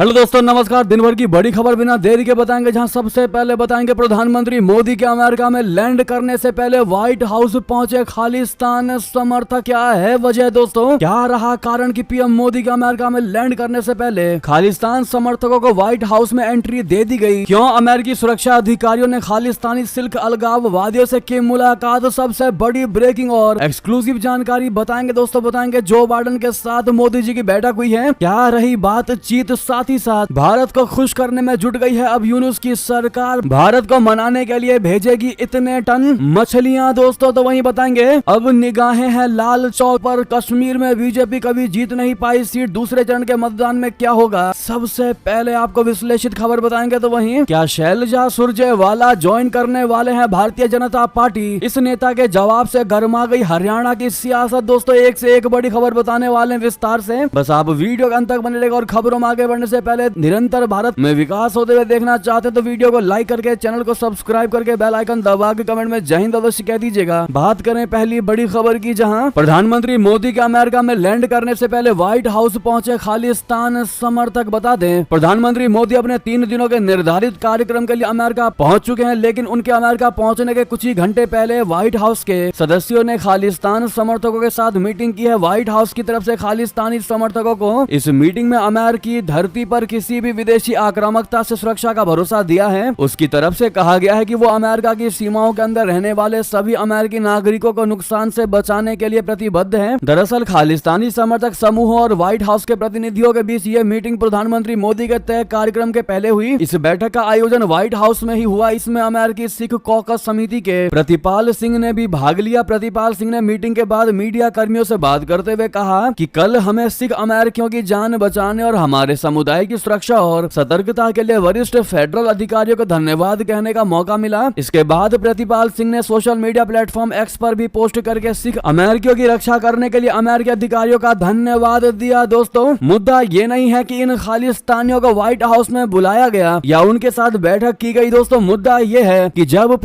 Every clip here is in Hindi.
हेलो दोस्तों, नमस्कार। दिन भर की बड़ी खबर बिना देरी के बताएंगे, जहां सबसे पहले बताएंगे प्रधानमंत्री मोदी के अमेरिका में लैंड करने से पहले व्हाइट हाउस पहुंचे खालिस्तान समर्थक। क्या है वजह दोस्तों, क्या रहा कारण कि पीएम मोदी के अमेरिका में लैंड करने से पहले खालिस्तान समर्थकों को व्हाइट हाउस में एंट्री दे दी गई? क्यों अमेरिकी सुरक्षा अधिकारियों ने खालिस्तानी सिल्क अलगाववादियों से की मुलाकात? सबसे बड़ी ब्रेकिंग और एक्सक्लूसिव जानकारी बताएंगे दोस्तों। बताएंगे जो बाइडेन के साथ मोदी जी की बैठक हुई है, क्या रही बातचीत। साथ ही साथ भारत को खुश करने में जुट गई है अब यूनुस की सरकार। भारत को मनाने के लिए भेजेगी इतने टन मछलियां दोस्तों। तो वहीं बताएंगे अब निगाहें हैं लाल चौक पर। कश्मीर में बीजेपी कभी जीत नहीं पाई सीट, दूसरे चरण के मतदान में क्या होगा? सबसे पहले आपको विश्लेषित खबर बताएंगे। तो वहीं क्या शैलजा सुरजेवाला ज्वाइन करने वाले हैं भारतीय जनता पार्टी? इस नेता के जवाब से गर्मा गई हरियाणा की सियासत दोस्तों। एक से एक बड़ी खबर बताने वाले विस्तार से, बस आप वीडियो के अंत तक बने रहेगा। और खबरों में आगे बढ़ने से पहले निरंतर भारत में विकास होते हुए देखना चाहते तो वीडियो को लाइक करके, चैनल को सब्सक्राइब करके, बेल आइकन दबा के कमेंट में जय हिंद अवश्य कह दीजिएगा। बात करें पहली बड़ी खबर की, जहां प्रधानमंत्री मोदी के अमेरिका में लैंड करने से पहले व्हाइट हाउस पहुंचे खालिस्तान समर्थक। बता दें, प्रधानमंत्री मोदी अपने 3 दिनों के निर्धारित कार्यक्रम के लिए अमेरिका पहुंच चुके हैं, लेकिन उनके अमेरिका पहुंचने के कुछ ही घंटे पहले व्हाइट हाउस के सदस्यों ने खालिस्तान समर्थकों के साथ मीटिंग की है। व्हाइट हाउस की तरफ से खालिस्तानी समर्थकों को इस मीटिंग में अमेरिकी धरती पर किसी भी विदेशी आक्रामकता से सुरक्षा का भरोसा दिया है। उसकी तरफ से कहा गया है कि वो अमेरिका की सीमाओं के अंदर रहने वाले सभी अमेरिकी नागरिकों को नुकसान से बचाने के लिए प्रतिबद्ध है। दरअसल खालिस्तानी समर्थक समूहों और व्हाइट हाउस के प्रतिनिधियों के बीच ये मीटिंग प्रधानमंत्री मोदी के तय कार्यक्रम के पहले हुई। इस बैठक का आयोजन व्हाइट हाउस में ही हुआ। इसमें अमेरिकी सिख कॉकस समिति के प्रतिपाल सिंह ने भी भाग लिया। प्रतिपाल सिंह ने मीटिंग के बाद मीडिया कर्मियों से बात करते हुए कहा कि कल हमें सिख अमेरिकियों की जान बचाने और हमारे समुदाय की सुरक्षा और सतर्कता के लिए वरिष्ठ फेडरल अधिकारियों को धन्यवाद कहने का मौका मिला। इसके बाद प्रतिपाल सिंह ने सोशल मीडिया प्लेटफॉर्म एक्स पर भी पोस्ट करके सिख अमेरिकियों की रक्षा करने के लिए अमेरिकी अधिकारियों का धन्यवाद दिया। दोस्तों, मुद्दा ये नहीं है कि इन खालिस्तानियों को व्हाइट हाउस में बुलाया गया या उनके साथ बैठक की गई। दोस्तों, मुद्दा ये है कि जब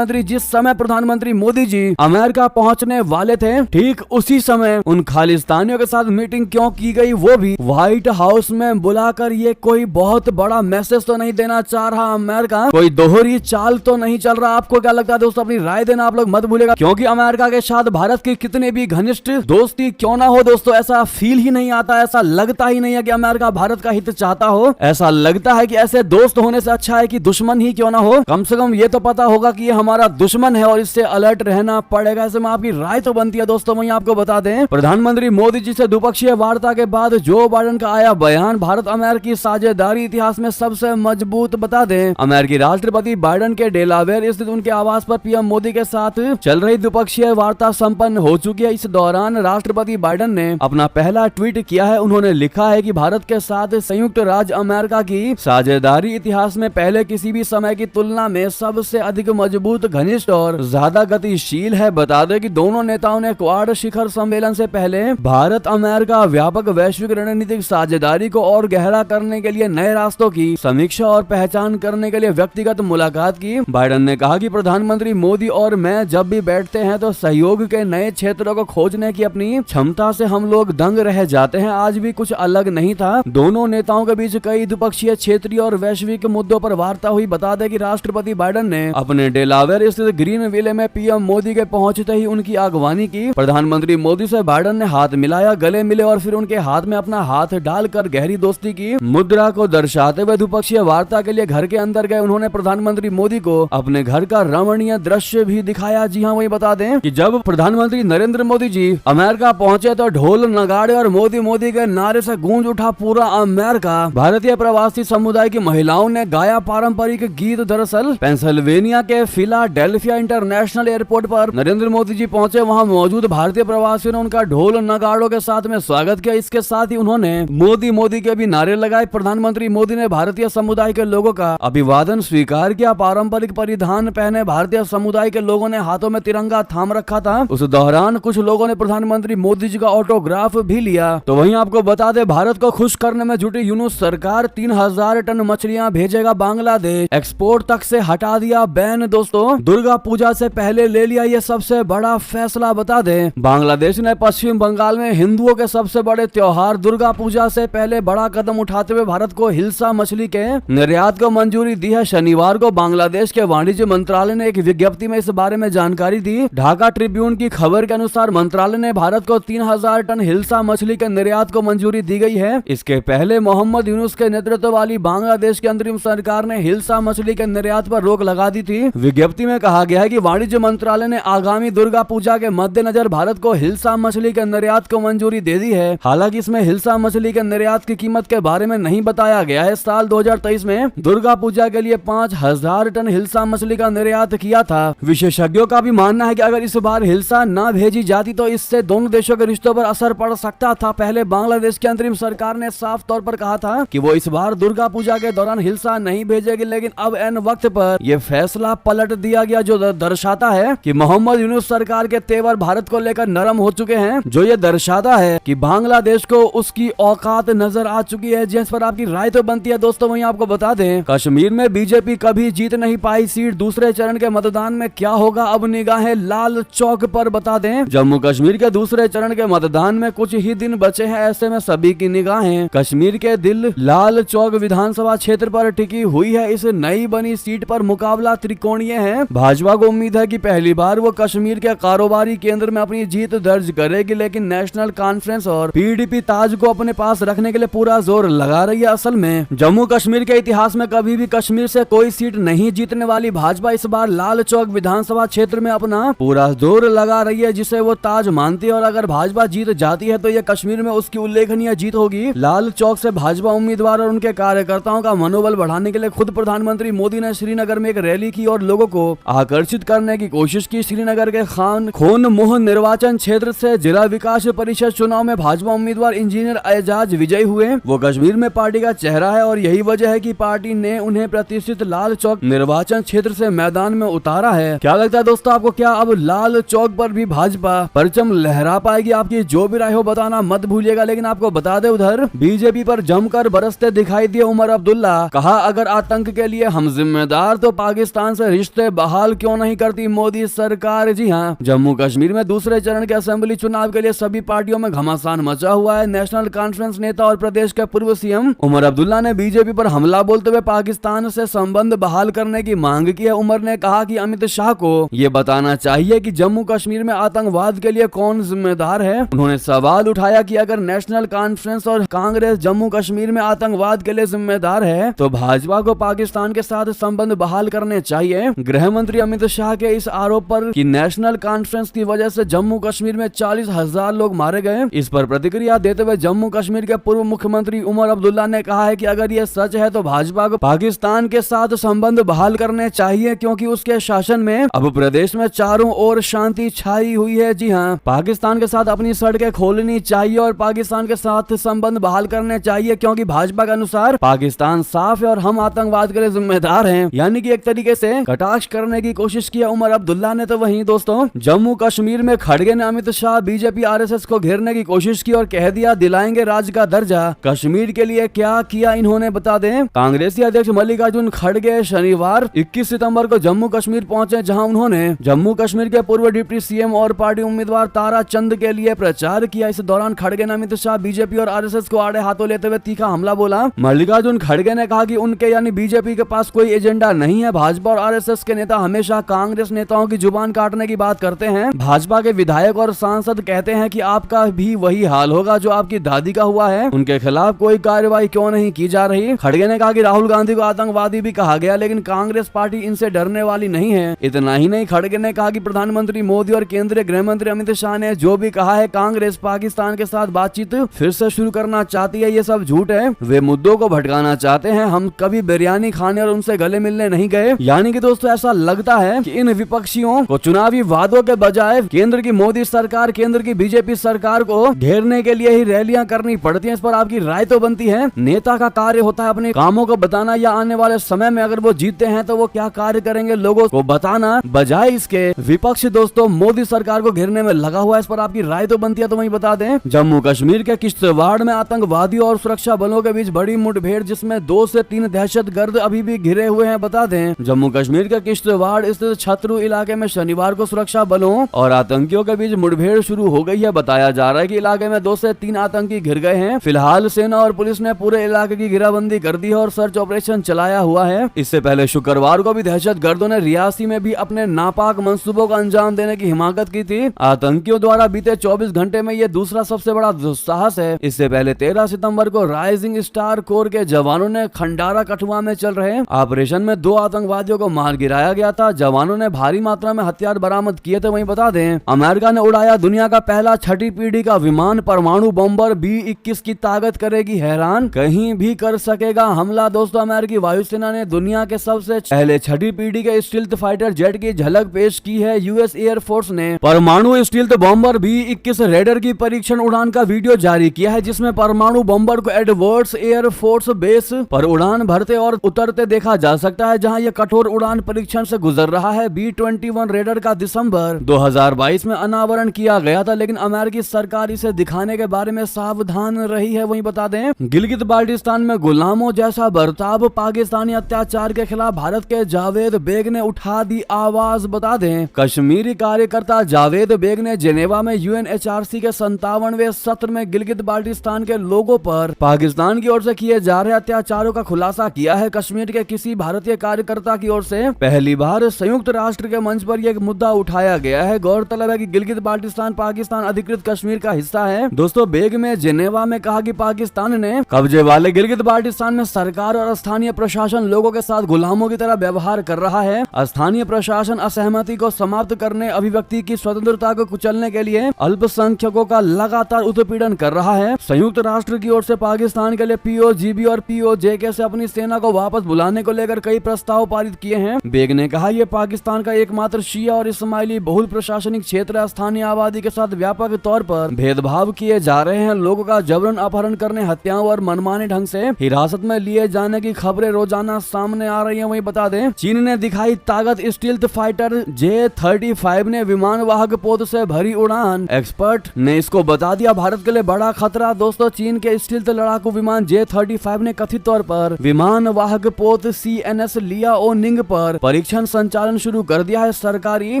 जिस समय प्रधानमंत्री मोदी जी अमेरिका पहुंचने वाले थे, ठीक उसी समय उन खालिस्तानियों के साथ मीटिंग क्यों की गई, वो भी व्हाइट हाउस में बुलाकर। ये कोई बहुत बड़ा मैसेज तो नहीं देना चाह रहा अमेरिका? कोई दोहरी चाल तो नहीं चल रहा? आपको क्या लगता है दोस्तों? अपनी राय देना आप लोग मत भूलिएगा, क्योंकि अमेरिका के साथ भारत की कितने भी घनिष्ठ दोस्ती क्यों ना हो दोस्तों, ऐसा फील ही नहीं आता, ऐसा लगता ही नहीं है कि अमेरिका भारत का हित चाहता हो। ऐसा लगता है कि ऐसे दोस्त होने से अच्छा है कि दुश्मन ही क्यों ना हो। कम से कम ये तो पता होगा कि ये हमारा दुश्मन है और इससे अलर्ट रहना पड़ेगा। ऐसे में आपकी राय तो बनती है दोस्तों। वहीं आपको बता दें, प्रधानमंत्री मोदी जी से द्विपक्षीय वार्ता के बाद जो बाइडेन का आया बयान भारत अमेरिकी साझेदारी इतिहास में सबसे मजबूत। बता दें, अमेरिकी राष्ट्रपति बाइडेन के डेलावेयर स्थित उनके आवास पर पीएम मोदी के साथ चल रही द्विपक्षीय वार्ता संपन्न हो चुकी है। इस दौरान राष्ट्रपति बाइडेन ने अपना पहला ट्वीट किया है। उन्होंने लिखा है कि भारत के साथ संयुक्त राज्य अमेरिका की साझेदारी इतिहास में पहले किसी भी समय की तुलना में सबसे अधिक मजबूत, घनिष्ठ और ज्यादा गतिशील है। बता दें कि दोनों नेताओं ने क्वाड शिखर सम्मेलन से पहले भारत अमेरिका व्यापक वैश्विक रणनीतिक साझेदारी को और गहरा करने के लिए नए रास्तों की समीक्षा और पहचान करने के लिए व्यक्तिगत मुलाकात की। बाइडेन ने कहा कि प्रधानमंत्री मोदी और मैं जब भी बैठते हैं तो सहयोग के नए क्षेत्रों को खोजने की अपनी क्षमता से हम लोग दंग रह जाते हैं। आज भी कुछ अलग नहीं था। दोनों नेताओं के बीच कई द्विपक्षीय, क्षेत्रीय और वैश्विक मुद्दों पर वार्ता हुई। बता दें कि राष्ट्रपति बाइडेन ने अपने डेलावेयर स्थित ग्रीन विले में पीएम मोदी के पहुंचते ही उनकी अगवानी की। प्रधानमंत्री मोदी से बाइडेन ने हाथ मिलाया, गले मिले और फिर उनके हाथ में अपना हाथ डालकर गहरी दोस्ती की मुद्रा को दर्शाते हुए द्विपक्षीय वार्ता के लिए घर के अंदर गए। उन्होंने प्रधानमंत्री मोदी को अपने घर का रमणीय दृश्य भी दिखाया। जी हाँ, वही बता दें कि जब प्रधानमंत्री नरेंद्र मोदी जी अमेरिका पहुंचे तो ढोल, नगाड़े और मोदी मोदी के नारे से गूंज उठा पूरा अमेरिका। भारतीय प्रवासी समुदाय की महिलाओं ने गाया पारंपरिक गीत। दरअसल पेंसिल्वेनिया के फिलाडेल्फिया इंटरनेशनल एयरपोर्ट पर नरेंद्र मोदी जी पहुंचे। वहां मौजूद भारतीय प्रवासियों ने उनका ढोल नगाड़ों के साथ में स्वागत किया। इसके साथ ही उन्होंने मोदी मोदी के भी नारे लगाए। प्रधानमंत्री मोदी ने भारतीय समुदाय के लोगों का अभिवादन स्वीकार किया। पारंपरिक परिधान पहने भारतीय समुदाय के लोगों ने हाथों में तिरंगा थाम रखा था। उस दौरान कुछ लोगों ने प्रधानमंत्री मोदी जी का ऑटोग्राफ भी लिया। तो वहीं आपको बता दें, भारत को खुश करने में जुटी यूनुस सरकार 3000 टन मछलियां भेजेगा बांग्लादेश। एक्सपोर्ट तक से हटा दिया बैन। दोस्तों, दुर्गा पूजा से पहले ले लिया ये सबसे बड़ा फैसला। बता दें, बांग्लादेश ने पश्चिम बंगाल में हिंदुओं के सबसे बड़े त्योहार दुर्गा पूजा सबसे पहले बड़ा कदम उठाते हुए भारत को हिल्सा मछली के निर्यात को मंजूरी दी है। शनिवार को बांग्लादेश के वाणिज्य मंत्रालय ने एक विज्ञप्ति में इस बारे में जानकारी दी। ढाका ट्रिब्यून की खबर के अनुसार मंत्रालय ने भारत को 3000 टन हिल्सा मछली के निर्यात को मंजूरी दी गई है। इसके पहले मोहम्मद यूनुस के नेतृत्व वाली बांग्लादेश की अंतरिम सरकार ने हिल्सा मछली के निर्यात पर रोक लगा दी थी। विज्ञप्ति में कहा गया है कि वाणिज्य मंत्रालय ने आगामी दुर्गा पूजा के मद्देनजर भारत को हिल्सा मछली के निर्यात को मंजूरी दे दी है। हालांकि इसमें हिल्सा मछली के निर्यात की कीमत के बारे में नहीं बताया गया है। साल 2023 में दुर्गा पूजा के लिए 5000 टन हिल्सा मछली का निर्यात किया था। विशेषज्ञों का भी मानना है कि अगर इस बार हिल्सा न भेजी जाती तो इससे दोनों देशों के रिश्तों पर असर पड़ सकता था। पहले बांग्लादेश की अंतरिम सरकार ने साफ तौर पर कहा था कि वो इस बार दुर्गा पूजा के दौरान हिल्सा नहीं भेजेगी, लेकिन अब एन वक्त पर यह फैसला पलट दिया गया, जो दर्शाता है कि मोहम्मद यूनुस सरकार के तेवर भारत को लेकर नरम हो चुके हैं, जो ये दर्शाता है कि बांग्लादेश को उसकी औकात नजर आ चुकी है। जिस पर आपकी राय तो बनती है दोस्तों। वहीं आपको बता दें, कश्मीर में बीजेपी कभी जीत नहीं पाई सीट, दूसरे चरण के मतदान में क्या होगा, अब निगाहें लाल चौक पर। बता दें, जम्मू कश्मीर के दूसरे चरण के मतदान में कुछ ही दिन बचे हैं। ऐसे में सभी की निगाहें कश्मीर के दिल लाल चौक विधानसभा क्षेत्र पर टिकी हुई है। इस नई बनी सीट पर मुकाबला त्रिकोणीय है। भाजपा को उम्मीद है कि पहली बार वो कश्मीर के कारोबारी केंद्र में अपनी जीत दर्ज करेगी, लेकिन नेशनल कॉन्फ्रेंस और पीडीपी ताज को अपने पास रखने के लिए पूरा जोर लगा रही है। असल में जम्मू कश्मीर के इतिहास में कभी भी कश्मीर से कोई सीट नहीं जीतने वाली भाजपा इस बार लाल चौक विधानसभा क्षेत्र में अपना पूरा जोर लगा रही है, जिसे वो ताज मानती है। और अगर भाजपा जीत जाती है तो यह कश्मीर में उसकी उल्लेखनीय जीत होगी। लाल चौक से भाजपा उम्मीदवार और उनके कार्यकर्ताओं का मनोबल बढ़ाने के लिए खुद प्रधानमंत्री मोदी ने श्रीनगर में एक रैली की और लोगों को आकर्षित करने की कोशिश की। श्रीनगर के खोन मोह निर्वाचन क्षेत्र से जिला विकास परिषद चुनाव में भाजपा उम्मीदवार इंजीनियर एजाज विजयी हुए। वो कश्मीर में पार्टी का चेहरा है और यही वजह है कि पार्टी ने उन्हें प्रतिष्ठित लाल चौक निर्वाचन क्षेत्र से मैदान में उतारा है। क्या लगता है दोस्तों आपको, क्या अब लाल चौक पर भी भाजपा परचम लहरा पाएगी? आपकी जो भी राय हो बताना मत भूलिएगा। लेकिन आपको बता दे, उधर बीजेपी पर जमकर बरसते दिखाई दिए उमर अब्दुल्ला। कहा, अगर आतंक के लिए हम जिम्मेदार तो पाकिस्तान से रिश्ते बहाल क्यों नहीं करती मोदी सरकार। जी हाँ, जम्मू कश्मीर में दूसरे चरण के असेंबली चुनाव के लिए सभी पार्टियों में घमासान मचा हुआ है। नेशनल कॉन्फ्रेंस नेता और प्रदेश के पूर्व सीएम उमर अब्दुल्ला ने बीजेपी पर हमला बोलते हुए पाकिस्तान से संबंध बहाल करने की मांग की है। उमर ने कहा कि अमित शाह को ये बताना चाहिए कि जम्मू कश्मीर में आतंकवाद के लिए कौन जिम्मेदार है। उन्होंने सवाल उठाया कि अगर नेशनल कॉन्फ्रेंस और कांग्रेस जम्मू कश्मीर में आतंकवाद के लिए जिम्मेदार है तो भाजपा को पाकिस्तान के साथ संबंध बहाल करने चाहिए। गृह मंत्री अमित शाह के इस आरोप पर कि नेशनल कॉन्फ्रेंस की वजह से जम्मू कश्मीर में 40,000 लोग मारे गए, इस पर प्रतिक्रिया देते हुए जम्मू कश्मीर के पूर्व मुख्यमंत्री उमर अब्दुल्ला ने कहा है कि अगर ये सच है तो भाजपा को पाकिस्तान के साथ संबंध बहाल करने चाहिए, क्योंकि उसके शासन में अब प्रदेश में चारों ओर शांति छाई हुई है। जी हाँ, पाकिस्तान के साथ अपनी सड़कें खोलनी चाहिए और पाकिस्तान के साथ संबंध बहाल करने चाहिए, क्योंकि भाजपा के अनुसार पाकिस्तान साफ है और हम आतंकवाद के लिए जिम्मेदार हैं। यानी कि एक तरीके से कटाक्ष करने की कोशिश की उमर अब्दुल्ला ने। तो वहीं दोस्तों, जम्मू कश्मीर में खड़गे ने अमित शाह बीजेपी आरएसएस को घेरने की कोशिश की और कह दिया दिलाएंगे राज्य का दर्जा। कश्मीर के लिए क्या किया इन्होंने, बता दें, कांग्रेसी अध्यक्ष मल्लिकार्जुन खड़गे शनिवार 21 सितंबर को जम्मू कश्मीर पहुंचे, जहां उन्होंने जम्मू कश्मीर के पूर्व डिप्टी सीएम और पार्टी उम्मीदवार तारा चंद के लिए प्रचार किया। इस दौरान खड़गे ने अमित शाह बीजेपी और आरएसएस को आड़े हाथों लेते हुए तीखा हमला बोला। मल्लिकार्जुन खड़गे ने कहा कि उनके यानी बीजेपी के पास कोई एजेंडा नहीं है। भाजपा और आरएसएस के नेता हमेशा कांग्रेस नेताओं की जुबान काटने की बात करते हैं। भाजपा के विधायक और सांसद कहते हैं कि आपका भी वही हाल होगा जो आपकी दादी का हुआ है। उनके खिलाफ कोई कार्रवाई क्यों नहीं की जा रही। खड़गे ने कहा कि राहुल गांधी को आतंकवादी भी कहा गया, लेकिन कांग्रेस पार्टी इनसे डरने वाली नहीं है। इतना ही नहीं, खड़गे ने कहा कि प्रधानमंत्री मोदी और केंद्रीय गृह मंत्री अमित शाह ने जो भी कहा है कांग्रेस पाकिस्तान के साथ बातचीत फिर से शुरू करना चाहती है, ये सब झूठ है। वे मुद्दों को भटकाना चाहते हैं। हम कभी बिरयानी खाने और उनसे गले मिलने नहीं गए। यानी कि दोस्तों, ऐसा लगता है कि इन विपक्षियों को चुनावी वादों के बजाय केंद्र की मोदी सरकार, केंद्र की बीजेपी सरकार को घेरने के लिए ही रैलियां करनी पड़ती हैं। इस पर आपकी राय तो बनती है। नेता का कार्य होता है अपने कामों को बताना या आने वाले समय में अगर वो जीतते हैं तो वो क्या कार्य करेंगे लोगों को बताना, बजाय इसके विपक्ष दोस्तों मोदी सरकार को घेरने में लगा हुआ है। इस पर आपकी राय तो बनती है। तो वहीं बता दें, जम्मू कश्मीर के किश्तवाड़ में आतंकवादियों और सुरक्षा बलों के बीच बड़ी मुठभेड़, जिसमें 2 से 3 दहशतगर्द अभी भी घिरे हुए हैं। बता दें, जम्मू कश्मीर के किश्तवाड़ स्थित छतरू इलाके में शनिवार को सुरक्षा बलों और आतंकियों के बीच मुठभेड़ शुरू हो गई है। बताया जा रहा है कि इलाके में 2 से 3 आतंकी घिर गए हैं। फिलहाल सेना और पुलिस ने पूरे इलाके की घेराबंदी कर दी है और सर्च ऑपरेशन चलाया हुआ है। इससे पहले शुक्रवार को भी दहशतगर्दों ने रियासी में भी अपने नापाक मंसूबों का अंजाम देने की हिमाकत की थी। आतंकियों द्वारा बीते 24 घंटे में यह दूसरा सबसे बड़ा दुस्साहस है। इससे पहले 13 सितंबर को राइजिंग स्टार कोर के जवानों ने खंडारा कठुआ में चल रहे ऑपरेशन में 2 आतंकवादियों को मार गिराया गया था। जवानों ने भारी मात्रा में हथियार बरामद किए थे। वहीं बता दें, अमेरिका ने उड़ाया दुनिया का पहला 6ठी पीढ़ी का विमान। परमाणु बम्बर B-21 की ताकत करेगी हैरान, कहीं भी कर सकेगा हमला। दोस्तों, अमेरिकी वायुसेना ने दुनिया के सबसे पहले 6ठी पीढ़ी के स्टील्थ फाइटर जेट की झलक पेश की है। यूएस एयरफोर्स ने परमाणु स्टील्थ बम्बर B-21 रेडर की परीक्षण उड़ान का वीडियो जारी किया है, जिसमें परमाणु बम्बर को एडवर्ड्स एयरफोर्स बेस पर उड़ान भरते और उतरते देखा जा सकता है, जहां यह कठोर उड़ान परीक्षण से गुजर रहा है। B-21 रेडर का दिसंबर 2022 में अनावरण किया गया था, लेकिन अमेरिकी सरकार इसे दिखाने के बारे में सावधान रही है। वहीं बता दें, गिलगित बाल्टिस्तान में गुलामों जैसा बर्ताव, पाकिस्तानी अत्याचार के खिलाफ भारत के जावेद बेग ने उठा दी आवाज। बता दें, कश्मीरी कार्यकर्ता जावेद बेग ने जेनेवा में UNHRC के 57वें सत्र में गिलगित बाल्टिस्तान के लोगों पर पाकिस्तान की ओर से किए जा रहे अत्याचारों का खुलासा किया है। कश्मीर के किसी भारतीय कार्यकर्ता की ओर से पहली बार संयुक्त राष्ट्र के मंच पर यह मुद्दा उठाया गया है। गौरतलब है कि गिलगित बाल्टिस्तान पाकिस्तान अधिकृत कश्मीर का हिस्सा है। दोस्तों, बेग में जेनेवा में कहा कि पाकिस्तान ने कब्जे वाले गिलगित बाल्टिस्तान में सरकार और स्थानीय प्रशासन लोगों के साथ गुलामों की तरह व्यवहार कर रहा है। स्थानीय प्रशासन असहमति को समाप्त करने, अभिव्यक्ति की स्वतंत्रता को कुचलने के लिए अल्पसंख्यकों का लगातार उत्पीड़न कर रहा है। संयुक्त राष्ट्र की ओर से पाकिस्तान के लिए POGB और POJK से अपनी सेना को वापस बुलाने को लेकर कई प्रस्ताव पारित किए हैं। बेग ने कहा, यह पाकिस्तान का एकमात्र शिया और इस्माइली बहुल प्रशासनिक क्षेत्र, स्थानीय आबादी के साथ व्यापक तौर पर भेदभाव किए जा रहे हैं। लोगों का जबरन अपहरण करने, हत्याओं और मनमाने ढंग से हिरासत में लिए जाने की खबरें रोजाना सामने आ रही हैं। वहीं बता दें, चीन ने दिखाई ताकत, स्टील्थ फाइटर J-35 ने विमान वाहक पोत से भरी उड़ान। एक्सपर्ट ने इसको बता दिया भारत के लिए बड़ा खतरा। दोस्तों, चीन के स्टील्थ लड़ाकू विमान J-35 ने कथित तौर पर विमान वाहक पोत CNS लियाओनिंग पर परीक्षण संचालन शुरू कर दिया है। सरकारी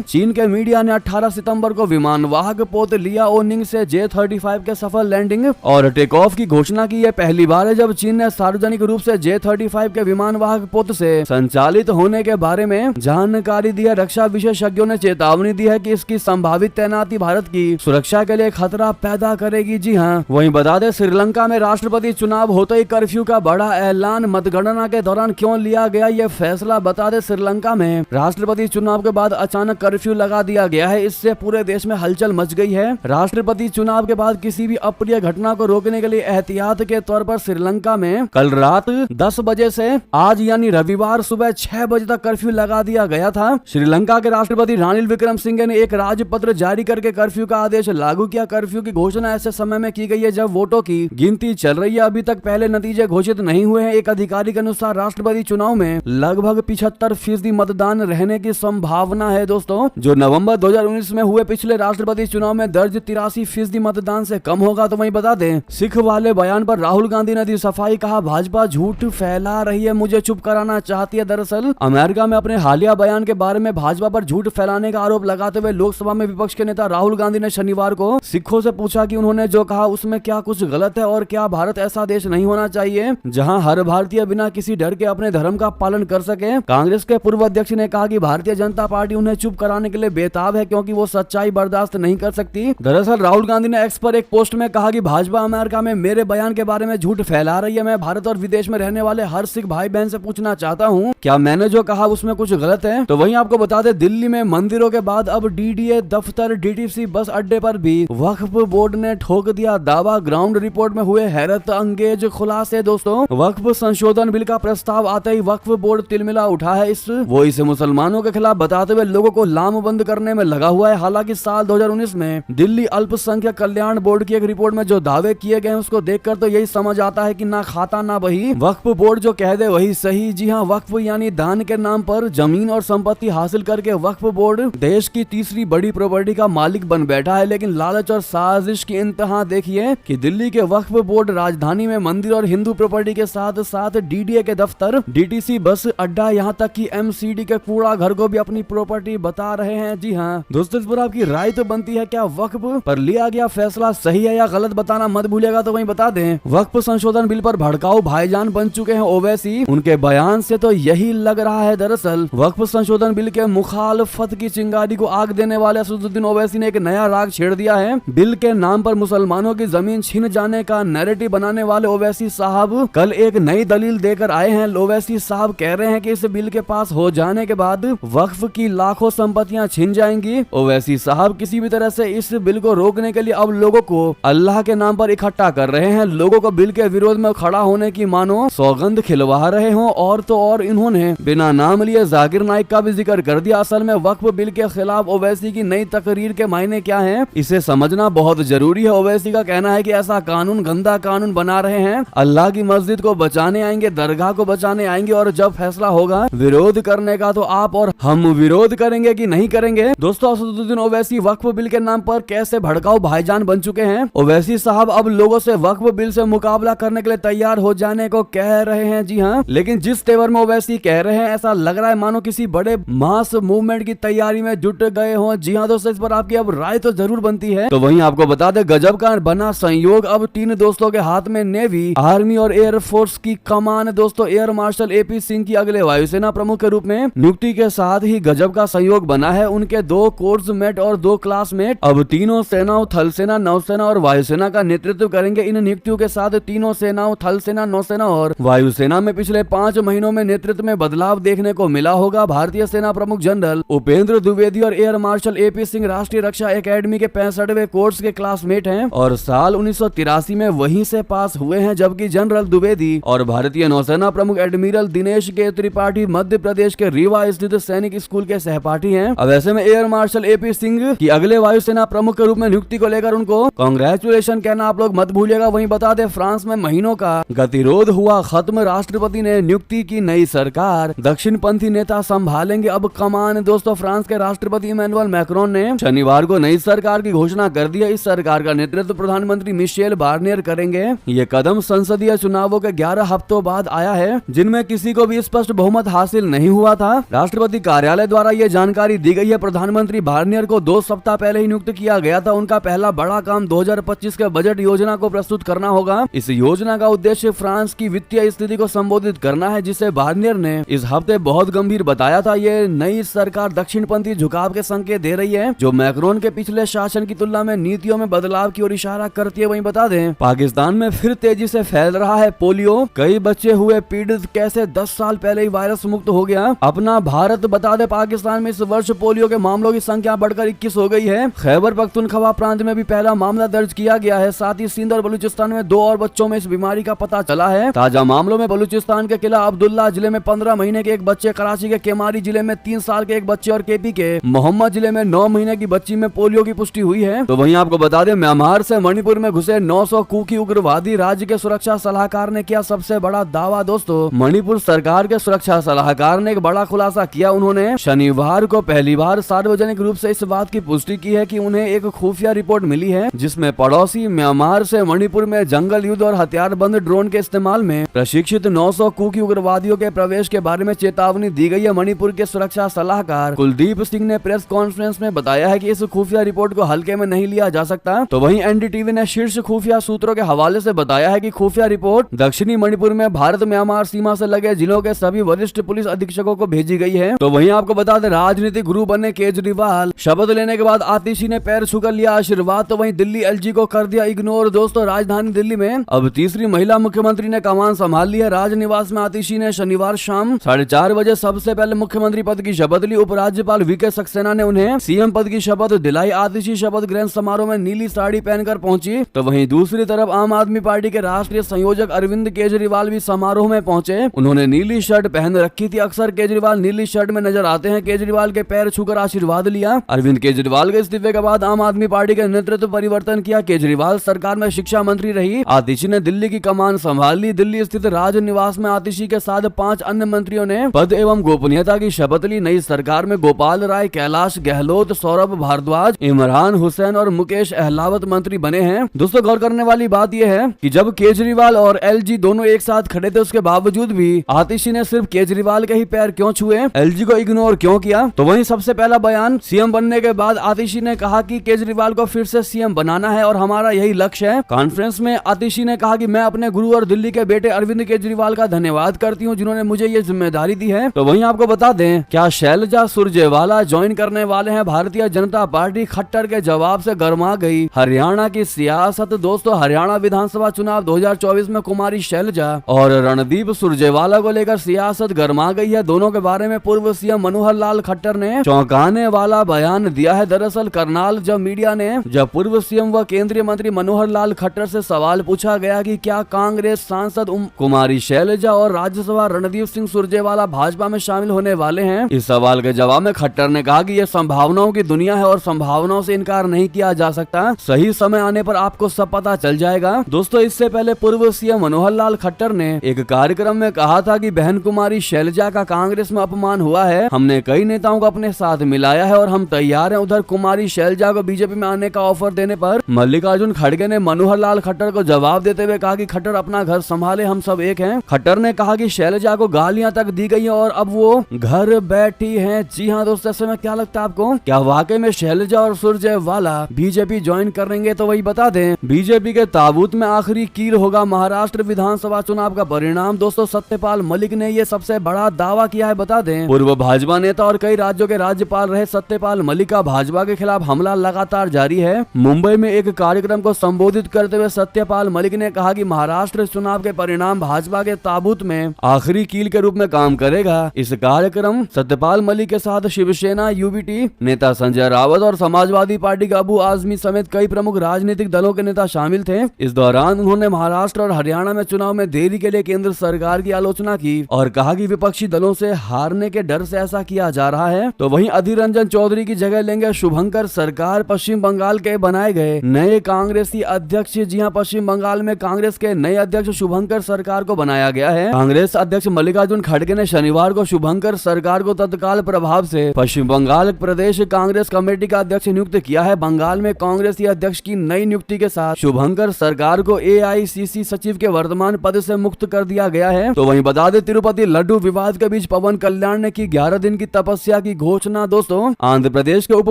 चीन के मीडिया ने 18 सितंबर को विमान वाहक पोत लियाओनिंग से J-35 के सफल लैंडिंग और टेक ऑफ की घोषणा की। यह पहली बार है जब चीन ने सार्वजनिक रूप से J-35 के विमान वाहक पोत से संचालित होने के बारे में जानकारी दी है। रक्षा विशेषज्ञों ने चेतावनी दी है कि इसकी संभावित तैनाती भारत की सुरक्षा के लिए खतरा पैदा करेगी। जी हाँ, वहीं बता दें, श्रीलंका में राष्ट्रपति चुनाव होते ही कर्फ्यू का बड़ा ऐलान। मतगणना के दौरान क्यों लिया गया यह फैसला? बता दें, श्रीलंका में राष्ट्रपति चुनाव के बाद अचानक कर्फ्यू लगा दिया गया है। इससे पूरे देश में हलचल मच गई है। राष्ट्रपति चुनाव के बाद किसी भी अप्रिय घटना को रोकने के लिए एहतियात के तौर पर श्रीलंका में कल रात 10 बजे से आज यानी रविवार सुबह 6 बजे तक कर्फ्यू लगा दिया गया था। श्रीलंका के राष्ट्रपति रानिल विक्रमसिंघे ने एक राजपत्र जारी करके कर्फ्यू का आदेश लागू किया। कर्फ्यू की घोषणा ऐसे समय में की गई है जब वोटों की गिनती चल रही है। अभी तक पहले नतीजे घोषित नहीं हुए हैं। एक अधिकारी के अनुसार राष्ट्रपति चुनाव में लगभग 75% मतदान रहने की संभावना है। दोस्तों, जो नवंबर 2019 में हुए पिछले राष्ट्रपति चुनाव में दर्ज 83% मतदान से कम होगा। तो वहीं बता दें, सिख वाले बयान पर राहुल गांधी ने दी सफाई, कहा भाजपा झूठ फैला रही है, मुझे चुप कराना चाहती है। दरअसल अमेरिका में अपने हालिया बयान के बारे में भाजपा पर झूठ फैलाने का आरोप लगाते हुए लोकसभा में विपक्ष के नेता राहुल गांधी ने शनिवार को सिखों से पूछा कि उन्होंने जो कहा उसमें क्या कुछ गलत है और क्या भारत ऐसा देश नहीं होना चाहिए जहां हर भारतीय बिना किसी डर के अपने धर्म का पालन कर सके। कांग्रेस के पूर्व अध्यक्ष ने कहा कि भारतीय जनता पार्टी उन्हें चुप कराने के लिए बेताब है क्योंकि वो सच्चाई बर्दाश्त नहीं कर सकती। दरअसल राहुल गांधी ने एक्स पर एक पोस्ट में कहा कि भाजपा अमेरिका में मेरे बयान के बारे में झूठ फैला रही है। मैं भारत और विदेश में रहने वाले हर सिख भाई बहन से पूछना चाहता हूँ, क्या मैंने जो कहा उसमें कुछ गलत है? तो वहीं आपको बता दें, दिल्ली में मंदिरों के बाद अब DDA दफ्तर, DTC बस अड्डे पर भी वक्फ बोर्ड ने ठोक दिया दावा। ग्राउंड रिपोर्ट में हुए हैरत अंगेज खुलासे। दोस्तों, वक्फ संशोधन बिल का प्रस्ताव आते ही वक्फ बोर्ड तिलमिला उठा है। इसे मुसलमानों के खिलाफ बताते हुए लोगों को लामबंद करने में लगा हुआ है। हालांकि साल 2019 में दिल्ली अल्पसंख्यक कल्याण बोर्ड की एक रिपोर्ट में जो दावे किए गए उसको देखकर तो यही समझ आता है कि ना खाता ना बही, वक्फ बोर्ड जो कह दे वही सही। जी हाँ, वक्फ यानी दान के नाम पर जमीन और संपत्ति हासिल करके वक्फ बोर्ड देश की तीसरी बड़ी प्रॉपर्टी का मालिक बन बैठा है। लेकिन लालच और साजिश की इंतहा देखिए कि दिल्ली के वक्फ बोर्ड राजधानी में मंदिर और हिंदू प्रॉपर्टी के साथ साथ DDA के दफ्तर, DTC बस अड्डा, यहाँ तक कि MCD के कूड़ा घर को भी अपनी प्रॉपर्टी बता रहे हैं। जी हाँ दोस्तों, इस पर आपकी राय तो बनती है, क्या वक्फ पर लिया गया फैसला सही है या गलत? बताना मत मत भूलिएगा। तो वहीं बता दें, वक्फ संशोधन बिल पर भड़काऊ भाईजान बन चुके हैं ओवैसी। उनके बयान से तो यही लग रहा है। दरअसल वक्फ संशोधन बिल के मुखालफत की चिंगारी को आग देने वाले असदुद्दीन ओवैसी ने एक नया राग छेड़ दिया है। बिल के नाम पर मुसलमानों की जमीन छीन जाने का नैरेटिव बनाने वाले ओवैसी साहब कल एक नई दलील देकर आए हैं। ओवैसी साहब कह रहे हैं कि इस बिल के पास हो जाने के बाद वक्फ की लाखों संपत्तियां छिन जाएंगी। ओवैसी साहब किसी भी तरह से इस बिल को रोकने के लिए अब लोगों को अल्लाह के नाम पर इकट्ठा कर रहे हैं। लोगों को बिल के विरोध में खड़ा होने की मानो सौगंध खिलवा रहे हो। और तो और इन्होंने बिना नाम लिए जाकिर नाइक का भी जिक्र कर दिया। असल में वक्फ बिल के खिलाफ ओवैसी की नई तकरीर के मायने क्या हैं, इसे समझना बहुत जरूरी है। ओवैसी का कहना है कि ऐसा कानून गंदा कानून बना रहे हैं। अल्लाह की मस्जिद को बचाने आएंगे, दरगाह को बचाने आएंगे, और जब फैसला होगा विरोध करने का तो आप और हम विरोध करेंगे कि नहीं करेंगे। दोस्तों, असदुद्दीन ओवैसी वक्फ बिल के नाम पर कैसे भड़काऊ भाईजान बन चुके हैं। ओवैसी साहब अब लोगों से वक्फ बिल से मुकाबला करने के लिए तैयार हो जाने को कह रहे हैं। जी हाँ, लेकिन जिस तेवर में ओवैसी कह रहे हैं, ऐसा लग रहा है मानो किसी बड़े मास मूवमेंट की तैयारी में जुट गए हो। जी हाँ दोस्तों, इस पर आपकी अब राय तो जरूर बनती है। तो वहीं आपको बता दे, गजब का बना संयोग। अब 3 दोस्तों के हाथ में नेवी, आर्मी और एयरफोर्स की कमान। दोस्तों, एयर मार्शल AP सिंह की अगले वायुसेना प्रमुख के रूप में नियुक्ति के साथ ही गजब का संयोग बना है। उनके 2 कोर्स मेट और 2 क्लासमेट अब तीनों सेनाओं, थल सेना, नौसेना और वायुसेना का नेतृत्व करेंगे। इन नियुक्तियों के साथ तीनों सेनाओं, थल सेना, नौसेना और वायुसेना में पिछले 5 महीनों में नेतृत्व में बदलाव देखने को मिला होगा। भारतीय सेना प्रमुख जनरल उपेंद्र द्विवेदी और एयर मार्शल AP सिंह राष्ट्रीय रक्षा एकेडमी के 65वें कोर्स के क्लासमेट हैं और साल 1983 में वहीं से पास हुए हैं। जबकि जनरल द्विवेदी और भारतीय नौसेना प्रमुख एडमिरल दिनेश के त्रिपाठी मध्य प्रदेश के रीवा स्थित सैनिक स्कूल के सहपाठी हैं। अब ऐसे में एयर मार्शल AP सिंह की अगले वायुसेना प्रमुख के रूप में नियुक्ति को लेकर उनको कांग्रेचुलेशन कहना आप लोग मत भूलिएगा। वहीं बता दें, फ्रांस में महीनों का गतिरोध हुआ खत्म। राष्ट्रपति ने नियुक्ति की नई सरकार, दक्षिणपंथी नेता संभालेंगे अब कमान। दोस्तों, फ्रांस के राष्ट्रपति इमैनुअल मैक्रोन ने शनिवार को नई सरकार की घोषणा कर दी है। इस सरकार का नेतृत्व प्रधानमंत्री मिशेल बार्नियर करेंगे। ये कदम संसदीय चुनावों के 11 हफ्तों बाद आया है, जिनमें किसी को भी स्पष्ट बहुमत हासिल नहीं हुआ था। राष्ट्रपति कार्यालय द्वारा ये जानकारी दी गई है। प्रधानमंत्री बार्नियर को 2 सप्ताह पहले ही नियुक्त किया गया था। उनका पहला बड़ा काम 2025 के बजट योजना को प्रस्तुत करना होगा। इस योजना का उद्देश्य फ्रांस की वित्तीय स्थिति को संबोधित करना है, जिसे बार्नियर ने इस हफ्ते बहुत गंभीर बताया था। ये नई सरकार दक्षिणपंथी झुकाव के संकेत दे रही है, जो मैक्रोन के पिछले शासन की तुलना में नीतियों में बदलाव की ओर इशारा करती है। वहीं बता दें, पाकिस्तान में फिर तेजी से फैल रहा है पोलियो। कई बच्चे हुए पीड़ित, कैसे 10 साल पहले ही वायरस मुक्त हो गया अपना भारत। बता दें, पाकिस्तान में इस वर्ष पोलियो के मामलों की संख्या बढ़कर 21 हो गई है। खैबर पख्तूनख्वा प्रांत में भी पहला मामला दर्ज किया गया है। साथ ही सिंध और बलूचिस्तान में 2 और बच्चों में इस बीमारी का पता चला है। ताजा मामलों में बलूचिस्तान के किला अब्दुल्ला जिले में 15 महीने के एक बच्चे, कराची के केमारी जिले में 3 साल के एक बच्चे और KP के मोहम्मद जिले में 9 महीने की बच्ची में पोलियो की पुष्टि हुई है। तो वहीं आपको बता दें, म्यांमार से मणिपुर में घुसे 900 कुकी उग्रवादी। राज्य के सुरक्षा सलाहकार ने किया सबसे बड़ा दावा। दोस्तों, मणिपुर सरकार के सुरक्षा सलाहकार ने एक बड़ा खुलासा किया। उन्होंने शनिवार को पहली बार सार्वजनिक रूप से इस बात की पुष्टि की है कि उन्हें एक खुफिया रिपोर्ट मिली है, जिसमें पड़ोसी म्यांमार से मणिपुर में जंगल युद्ध और हथियारबंद ड्रोन के इस्तेमाल में प्रशिक्षित 900 कुकी उग्रवादियों के प्रवेश के बारे में चेतावनी दी गई है। मणिपुर के सुरक्षा सलाहकार कुलदीप सिंह ने प्रेस कॉन्फ्रेंस में बताया है कि इस खुफिया रिपोर्ट को हल्के में नहीं लिया जा सकता। तो वहीं NDTV ने शीर्ष खुफिया सूत्रों के हवाले से बताया है कि खुफिया रिपोर्ट दक्षिणी मणिपुर में भारत म्यांमार सीमा से लगे जिलों के सभी वरिष्ठ पुलिस अधीक्षकों को भेजी गई है। तो वहीं आपको बता दें, राजनीतिक गुरु बने केजरीवाल। शपथ लेने के बाद आतिशी ने पैर छूकर लिया आशीर्वाद। तो वहीं दिल्ली LG को कर दिया इग्नोर। दोस्तों, राजधानी दिल्ली में अब तीसरी महिला मुख्यमंत्री ने कमान संभाल ली है। राजनिवास में आतिशी ने शनिवार शाम 4:30 बजे सबसे पहले मुख्यमंत्री पद की शपथ ली। उपराज्यपाल VK सक्सेना ने उन्हें CM पद की शपथ दिलाई। आतिशी शपथ ग्रहण समारोह में नीली साड़ी पहनकर पहुंची। तो वहीं दूसरी तरफ आम आदमी पार्टी के राष्ट्रीय संयोजक अरविंद केजरीवाल भी समारोह में पहुंचे। उन्होंने नीली शर्ट पहन रखी थी। अक्सर केजरीवाल नीली शर्ट में नजर आते हैं। केजरीवाल के पैर छूकर आशीर्वाद लिया। अरविंद केजरीवाल के इस्तीफे के बाद आम आदमी पार्टी के नेतृत्व परिवर्तन किया। केजरीवाल सरकार में शिक्षा मंत्री रही। आतिशी ने दिल्ली की कमान संभाल ली। दिल्ली स्थित राजनिवास में आतिशी के साथ 5 अन्य मंत्रियों ने पद एवं गोपनीयता की शपथ ली। नई सरकार में गोपाल राय, कैलाश गहलोत, सौरभ भारद्वाज, इमरान हुसैन और मुकेश अहलावत मंत्री बने हैं। दोस्तों, गौर करने वाली बात यह है कि जब केजरीवाल और LG दोनों एक साथ खड़े थे, उसके बावजूद भी आतिशी ने सिर्फ केजरीवाल के ही पैर क्यों छुए, LG को इग्नोर क्यों किया। तो वहीं सबसे पहला बयान CM बनने के बाद आतिशी ने कहा कि केजरीवाल को फिर से CM बनाना है और हमारा यही लक्ष्य अध्यक्ष है। कॉन्फ्रेंस में आतिशी ने कहा कि मैं अपने गुरु और दिल्ली के बेटे अरविंद केजरीवाल का धन्यवाद करती हूँ जिन्होंने मुझे ये जिम्मेदारी दी है। तो वहीं आपको बता दें, क्या शैलजा सुरजेवाला ज्वाइन करने वाले हैं भारतीय जनता पार्टी? खट्टर के जवाब से गर्मा गई हरियाणा की सियासत। दोस्तों, हरियाणा विधानसभा चुनाव 2024 में कुमारी शैलजा और रणदीप सुरजेवाला को लेकर सियासत गर्मा गई है। दोनों के बारे में पूर्व सीएम मनोहर लाल खट्टर ने चौंकाने वाला बयान दिया है। दरअसल करनाल जब मीडिया ने पूर्व सीएम व केंद्रीय मंत्री मनोहर लाल खट्टर से सवाल पूछा गया कि क्या कांग्रेस सांसद कुमारी शैलजा और राज्यसभा रणदीप सिंह सुरजेवाला भाजपा में शामिल होने वाले हैं, इस सवाल के जवाब में खट्टर ने कहा कि यह संभावनाओं की दुनिया है और संभावनाओं से इनकार नहीं किया जा सकता। सही समय आने पर आपको सब पता चल जाएगा। दोस्तों, इससे पहले पूर्व सीएम मनोहर लाल खट्टर ने एक कार्यक्रम में कहा था कि बहन कुमारी शैलजा का कांग्रेस में अपमान हुआ है। हमने कई नेताओं को अपने साथ मिलाया है और हम तैयार हैं। उधर कुमारी शैलजा को बीजेपी में आने का ऑफर देने पर मल्लिकार्जुन खड़गे ने मनोहर लाल खट्टर को जवाब देते हुए कहा कि खट्टर अपना घर संभाले, हम सब एक हैं। खट्टर ने कहा कि शैलजा को गालियां तक दी गई और अब वो घर बैठी हैं। जी हाँ दोस्तों, ऐसे में क्या लगता है आपको? क्या वाकई में शैलजा और सुरजेवाला बीजेपी ज्वाइन करेंगे? तो वही बता दें, बीजेपी के ताबूत में आखिरी कील होगा महाराष्ट्र विधानसभा चुनाव का परिणाम। दोस्तों, सत्यपाल मलिक ने ये सबसे बड़ा दावा किया है। बता दें, पूर्व भाजपा नेता और कई राज्यों के राज्यपाल रहे सत्यपाल मलिक का भाजपा के खिलाफ हमला लगातार जारी है। मुंबई में एक कार्यक्रम को संबोधित करते हुए सत्यपाल मलिक ने कहा कि महाराष्ट्र चुनाव के परिणाम भाजपा के ताबूत में आखिरी कील के रूप में काम करेगा। इस कार्यक्रम सत्यपाल मलिक के साथ शिवसेना यूबीटी नेता संजय रावत और समाजवादी पार्टी के अबू आजमी समेत कई प्रमुख राजनीतिक दलों के नेता शामिल थे। इस दौरान उन्होंने महाराष्ट्र और हरियाणा में चुनाव में देरी के लिए केंद्र सरकार की आलोचना की और कहा कि विपक्षी दलों से हारने के डर से ऐसा किया जा रहा है। तो वहीं अधीर रंजन चौधरी की जगह लेंगे शुभंकर सरकार, पश्चिम बंगाल के बनाए गए नए कांग्रेसी अध्यक्ष। जी हां, पश्चिम बंगाल में कांग्रेस के नए अध्यक्ष शुभंकर सरकार को बनाया गया है। कांग्रेस अध्यक्ष मल्लिकार्जुन खड़गे ने शनिवार को शुभंकर सरकार को तत्काल प्रभाव से पश्चिम बंगाल प्रदेश कांग्रेस कमेटी का अध्यक्ष नियुक्त किया है। बंगाल में कांग्रेसी अध्यक्ष की नई नियुक्ति के साथ शुभंकर सरकार को एआईसीसी सचिव के वर्तमान पद से मुक्त कर दिया गया है। तो वहीं बता दें, तिरुपति लड्डू विवाद के बीच पवन कल्याण ने की 11 दिन की तपस्या की घोषणा। दोस्तों, आंध्र प्रदेश के उप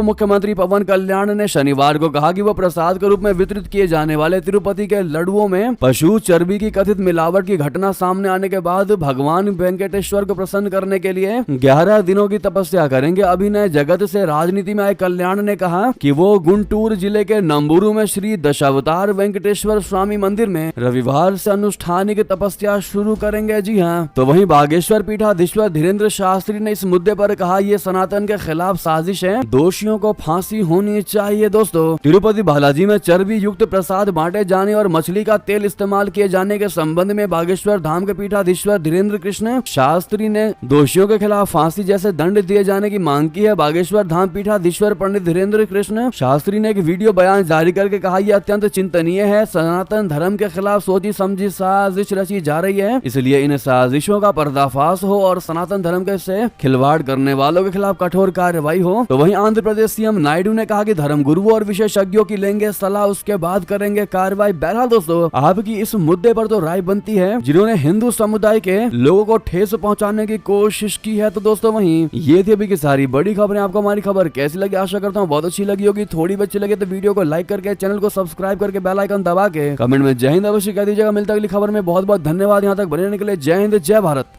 मुख्यमंत्री पवन कल्याण ने शनिवार को कहा कि वो प्रसाद के रूप में वितरित किए जाने वाले तिरुपति के लड्डुओं में पशु चर्बी की कथित मिलावट की घटना सामने आने के बाद भगवान वेंकटेश्वर को प्रसन्न करने के लिए 11 दिनों की तपस्या करेंगे। अभिनय जगत से राजनीति में आए कल्याण ने कहा कि वो गुंटूर जिले के नंबूरू में श्री दशावतार वेंकटेश्वर स्वामी मंदिर में रविवार से अनुष्ठानिक तपस्या शुरू करेंगे। जी हाँ, तो वहीं बागेश्वर पीठाधीश्वर धीरेन्द्र शास्त्री ने इस मुद्दे पर कहा, ये सनातन के खिलाफ साजिश है, दोषियों को फांसी होनी चाहिए। दोस्तों, तिरुपति बालाजी में चर्बी युक्त प्रसाद बांटे जाने और मछली का तेल इस्तेमाल किए जाने के संबंध में बागेश्वर धाम के पीठाधीश्वर धीरेन्द्र कृष्ण शास्त्री ने दोषियों के खिलाफ फांसी जैसे दंड दिए जाने की मांग की है। बागेश्वर धाम पीठाधीश्वर पंडित धीरेन्द्र कृष्ण शास्त्री ने एक वीडियो बयान जारी करके कहा, यह अत्यंत चिंतनीय है। सनातन धर्म के खिलाफ सोची समझी साजिश रची जा रही है, इसलिए इन साजिशों का पर्दाफाश हो और सनातन धर्म के से खिलवाड़ करने वालों के खिलाफ कठोर कार्रवाई हो। तो वहीं आंध्र प्रदेश सीएम नायडू ने कहा कि धर्म गुरुओं और विशेषज्ञों की लेंगे सलाह, उसके बाद करेंगे कार्रवाई। बहरहाल दोस्तों, आपकी इस मुद्दे पर तो राय बनती है जिन्होंने हिंदू समुदाय के लोगों को ठेस पहुंचाने की कोशिश की है। तो दोस्तों, वहीं ये थी अभी की सारी बड़ी खबरें। आपको हमारी खबर कैसी लगी? आशा करता हूँ बहुत अच्छी लगी होगी। थोड़ी भी अच्छी लगे तो वीडियो को लाइक करके, चैनल को सब्सक्राइब करके, बेल आइकन दबा के कमेंट में जय हिंद अवश्य कह दीजिएगा। मिलता है अगली खबर में। बहुत बहुत धन्यवाद यहाँ तक बने रहने के लिए। जय हिंद, जय भारत।